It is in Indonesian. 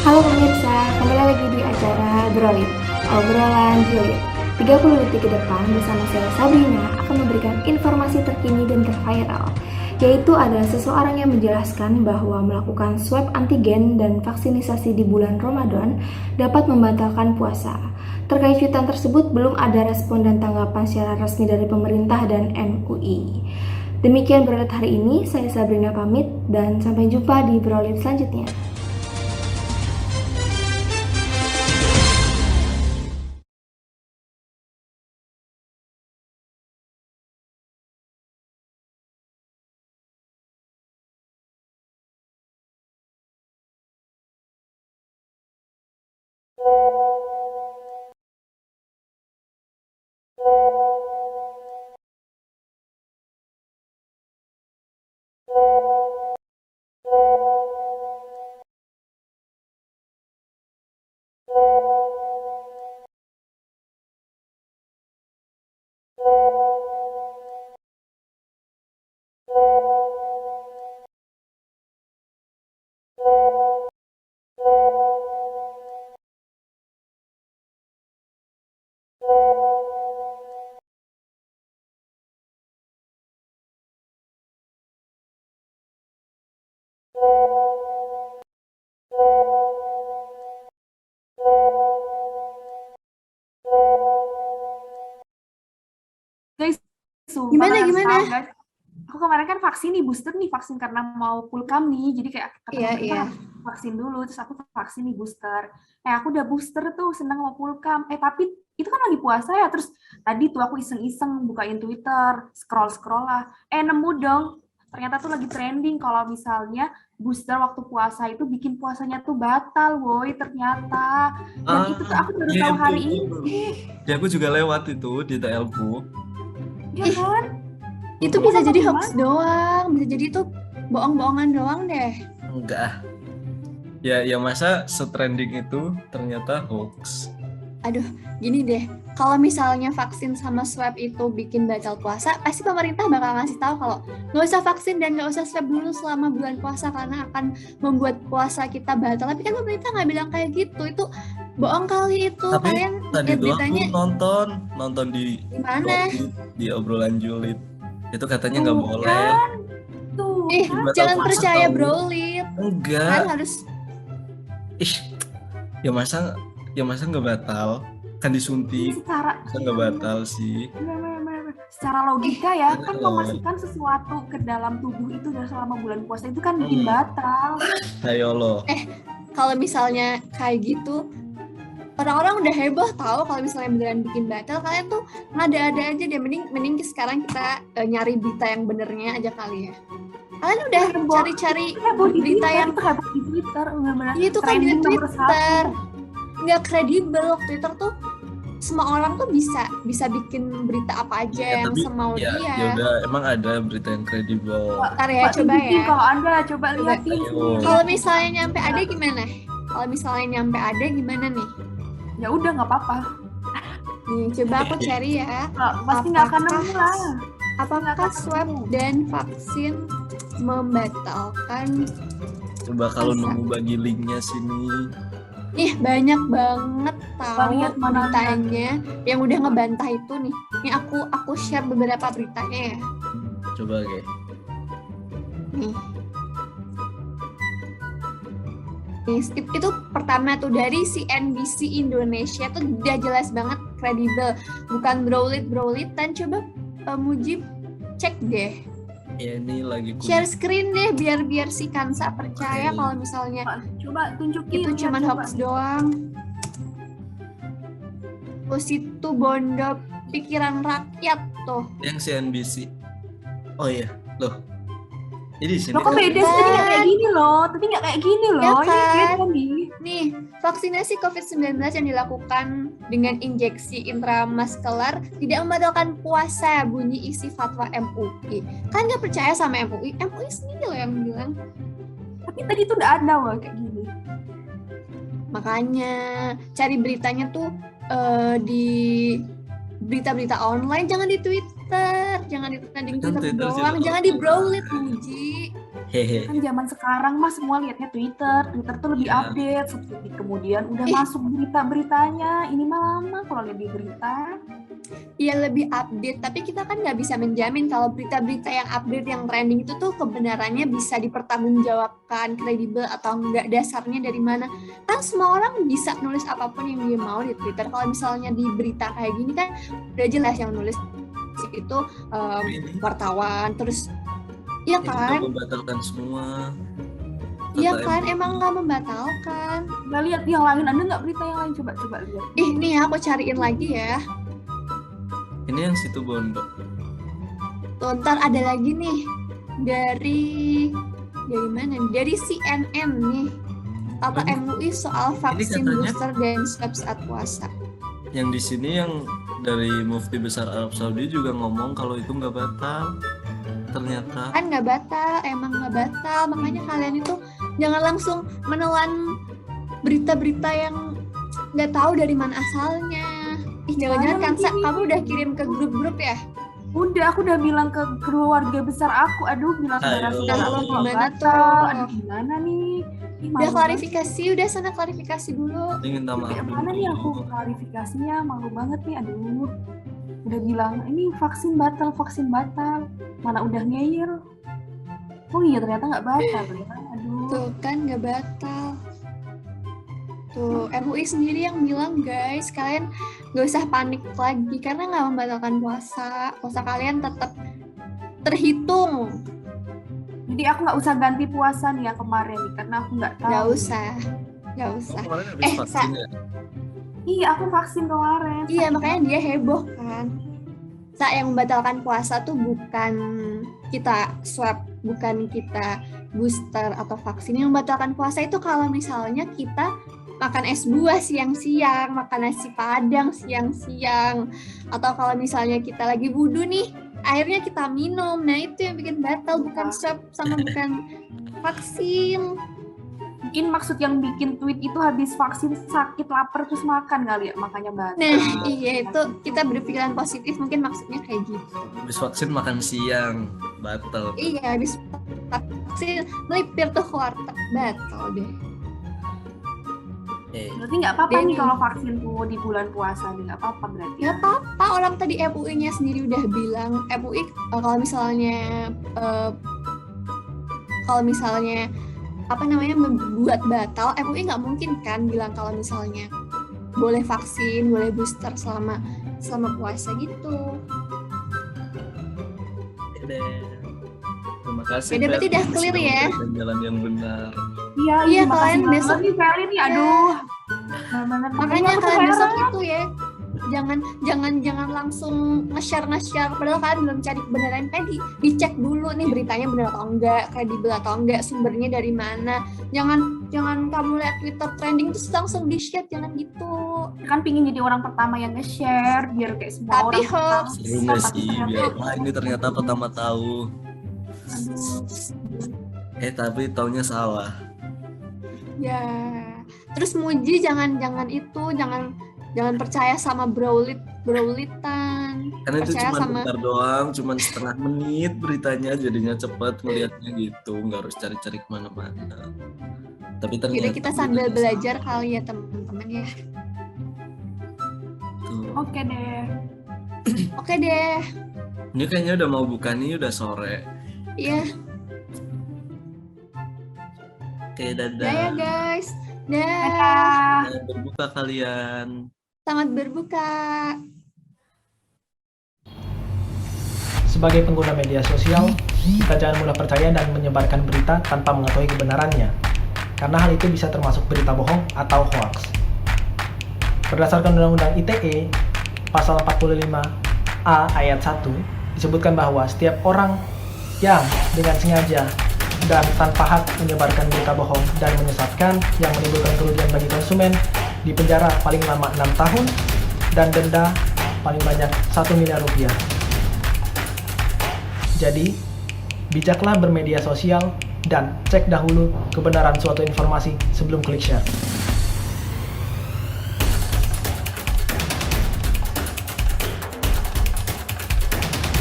Halo pemirsa, kembali lagi di acara Droid, obrolan Droid. 30 detik ke depan bersama saya Sabrina akan memberikan informasi terkini dan terviral, yaitu ada seseorang yang menjelaskan bahwa melakukan swab antigen dan vaksinisasi di bulan Ramadan dapat membatalkan puasa. Terkait cuitan tersebut belum ada respon dan tanggapan secara resmi dari pemerintah dan MUI. Demikian Brolit hari ini, saya Sabrina pamit dan sampai jumpa di Brolit selanjutnya. Guys, sumpah Gimana, nggak gimana? tahu, guys. Aku kemarin kan vaksin nih, booster nih, vaksin karena mau pulkam nih. Jadi kayak kata Iya, pemerintah iya. harus vaksin dulu, terus aku vaksin nih booster. Aku udah booster tuh, senang mau pulkam. Tapi itu kan lagi puasa ya, terus tadi tuh aku iseng-iseng bukain Twitter, scroll-scroll lah. Nemu dong, ternyata tuh lagi trending kalau misalnya booster waktu puasa itu bikin puasanya tuh batal, woi, ternyata. Dan itu tuh aku baru tahu hari ini. Ya aku juga lewat itu di TL-ku. Ya kan? Itu Kamu bisa sama jadi gimana? hoax doang, bisa jadi itu bohong-bohongan doang deh. Enggak. Ya masa setrending itu ternyata hoax. Aduh, gini deh, kalau misalnya vaksin sama swab itu bikin batal puasa, pasti pemerintah bakal ngasih tahu kalau nggak usah vaksin dan nggak usah swab dulu selama bulan puasa karena akan membuat puasa kita batal. Tapi kan pemerintah nggak bilang kayak gitu, itu bohong kali itu. Tapi Kalian tadi lihat tuh aku beritanya nonton di gimana? di obrolan julid. Itu katanya nggak Tuh boleh. kan? Tuh Ih, Batal jangan puasa percaya tahu. brolit. Enggak. Kalian harus Ih, ya masa nggak batal? Kan disuntik. secara Masa nggak batal sih? secara logika ya kan Bener. memasukkan sesuatu ke dalam tubuh itu dan selama bulan puasa itu kan bikin batal. Ayo lo. kalau misalnya kayak gitu, orang-orang udah heboh tahu kalau misalnya beneran bikin batal. Kalian tuh ngada-ada aja deh, mending sekarang kita nyari berita yang benernya aja kali ya. Kalian udah cari-cari berita yang itu heboh di Twitter, benar-benar itu kan di trending nomor Twitter, 1. nggak kredibel. Twitter tuh semua orang tuh bisa bikin berita apa aja yang Tapi semau ya dia. udah emang ada berita yang kredibel. Ntar ya, coba ya. Kalau ada coba liatin. Ayo. Kalau misalnya nyampe ada gimana? Kalau misalnya nyampe ada gimana nih? Ya udah nggak apa-apa. Nih, coba aku cari ya. Pasti nggak akan nemu lah. Apakah swab dan vaksin membatalkan? Coba kalau nemu bagi linknya sini. Nih, banyak banget tahu Lihat mana beritanya yang udah ngebantah itu nih. Nih aku share beberapa beritanya ya. Coba guys. Nih. Nih, itu pertama tuh dari CNBC Indonesia tuh udah jelas banget kredibel, bukan brolit-brolitan. Coba Mujib cek deh. Ya ini lagi Share screen deh biar si Kansa percaya Oke. kalau misalnya Coba tunjukin. itu cuma hoax doang. Terus itu bondo pikiran rakyat tuh. yang CNBC. Oh iya, loh. Ini di sini. Loh kok beda sih? Tadi nggak kayak gini loh. Tadi nggak kayak gini loh. Ya Ini kan? beda nih. Nih, vaksinasi COVID-19 yang dilakukan dengan injeksi intramuskular tidak membatalkan puasa, bunyi isi fatwa MUI. Kan nggak percaya sama MUI? MUI sendiri loh yang bilang. Tapi tadi tuh udah ada loh kayak gini. Makanya cari beritanya tuh di berita-berita online, jangan di Twitter, jangan di trending Kan Twitter Twitter doang, juga jangan di ada. Brolit, Muji. Hehe. Kan zaman sekarang mah semua lihatnya Twitter tuh lebih Iya. update, sedetik kemudian udah masuk berita-beritanya. Ini mah lama kalau lihat di berita. Iya lebih update, tapi kita kan nggak bisa menjamin kalau berita-berita yang update, yang trending itu tuh kebenarannya bisa dipertanggungjawabkan, kredibel atau enggak, dasarnya dari mana. Kan semua orang bisa nulis apapun yang dia mau di Twitter. Kalau misalnya di berita kayak gini kan udah jelas yang nulis itu Ini wartawan, terus iya udah kan? membatalkan semua. Iya Kata kan, emang nggak membatalkan. Nggak lihat yang lain, ada nggak berita yang lain? Coba lihat. Ih, nih aku cariin lagi ya. Ini yang situ Bondo. Tuh, ntar ada lagi nih dari mana? Dari CNN nih. Kata Ini- MUI soal vaksin katanya- booster dan swab saat puasa. Yang di sini yang dari Mufti Besar Arab Saudi juga ngomong kalau itu nggak batal. Ternyata Kan nggak batal, emang nggak batal. Makanya kalian itu jangan langsung menelan berita-berita yang nggak tahu dari mana asalnya. Ih, jangan-jangan Mana Kansa, lagi? kamu udah kirim ke grup-grup ya? Udah, aku udah bilang ke keluarga besar aku. Aduh, bilang Ayo. saudara-saudara aku kalau Gimana batal. tuh? Aduh, gimana nih? Ih, Udah malu klarifikasi, udah sana klarifikasi dulu. ini minta banget. maaf Kayak dulu. mana nih aku klarifikasinya? Malu banget nih. Aduh, udah bilang ini vaksin batal. Mana udah ngeyel. Oh iya, ternyata nggak batal. Ya. Aduh. Tuh kan nggak batal. Tuh, MUI sendiri yang bilang, guys, kalian nggak usah panik lagi karena nggak membatalkan puasa. Puasa kalian tetap terhitung. Jadi aku nggak usah ganti puasa nih ya kemarin nih, karena aku nggak tahu. Nggak usah. Oh, kemarin habis Eh, vaksin ya? Iya, aku vaksin kemarin. Iya, makanya dia heboh kan. Yang membatalkan puasa tuh bukan kita swab, bukan kita booster atau vaksin. Yang membatalkan puasa itu kalau misalnya kita makan es buah siang-siang, makan nasi padang siang-siang, atau kalau misalnya kita lagi wudhu nih, airnya kita minum. Nah, itu yang bikin batal, bukan swab sama bukan vaksin. Mungkin maksud yang bikin tweet itu habis vaksin sakit lapar terus makan kali ya, makanya batal. Nah, iya itu kita berpikiran positif, mungkin maksudnya kayak gitu. Habis vaksin makan siang, batal. Iya, habis vaksin melipir tuh ke warteg, batal deh. Berarti nggak apa-apa Dan- nih kalau vaksin tuh di bulan puasa nih, nggak apa-apa berarti. Gak apa-apa, orang tadi MUI-nya sendiri udah bilang, MUI kalau misalnya apa namanya membuat batal, MUI nggak mungkin kan bilang kalau misalnya boleh vaksin, boleh booster selama puasa gitu. Oke deh. Terima kasih. Oke deh, berarti Bel. udah clear ya? Sudah jalan yang benar. Iya, Iya, makasih kalian banget besok- nih Feli nih, aduh. Bener-bener. Makanya Aku kalian heran. besok itu ya, jangan langsung nge-share, padahal kalian belum cari kebenaran, kayak dicek dulu nih beritanya benar atau enggak, kredibel atau enggak, sumbernya dari mana. Jangan kamu lihat Twitter trending terus langsung di-share, jangan gitu. Kan pingin jadi orang pertama yang nge-share biar kayak semua Tapi orang hoax. tahu. Seru nggak Tapi sih? ternyata- Biar, wah ini ternyata pertama tahu. Aduh. Tapi taunya salah. Ya, terus muji jangan percaya sama browlitan. Karena itu Percaya cuma sama- bentar doang, cuma setengah menit beritanya, jadinya cepet ngelihatnya gitu, nggak harus cari-cari kemana-mana. Tapi ternyata Jadi kita sambil beritanya belajar kali ya teman-teman ya. salah. Tuh. Oke deh. Oke deh, Ini kayaknya udah mau buka nih, udah sore. iya. Oke, Dah ya dadah. guys, dah. Dadah. Selamat berbuka kalian. Selamat berbuka. Sebagai pengguna media sosial, kita jangan mudah percaya dan menyebarkan berita tanpa mengetahui kebenarannya, karena hal itu bisa termasuk berita bohong atau hoax. Berdasarkan Undang-Undang ITE, Pasal 45A Ayat 1, disebutkan bahwa setiap orang yang dengan sengaja dan tanpa hak menyebarkan berita bohong dan menyesatkan yang menimbulkan kerugian bagi konsumen dipenjara paling lama 6 tahun dan denda paling banyak 1 miliar rupiah. Jadi, bijaklah bermedia sosial dan cek dahulu kebenaran suatu informasi sebelum klik share.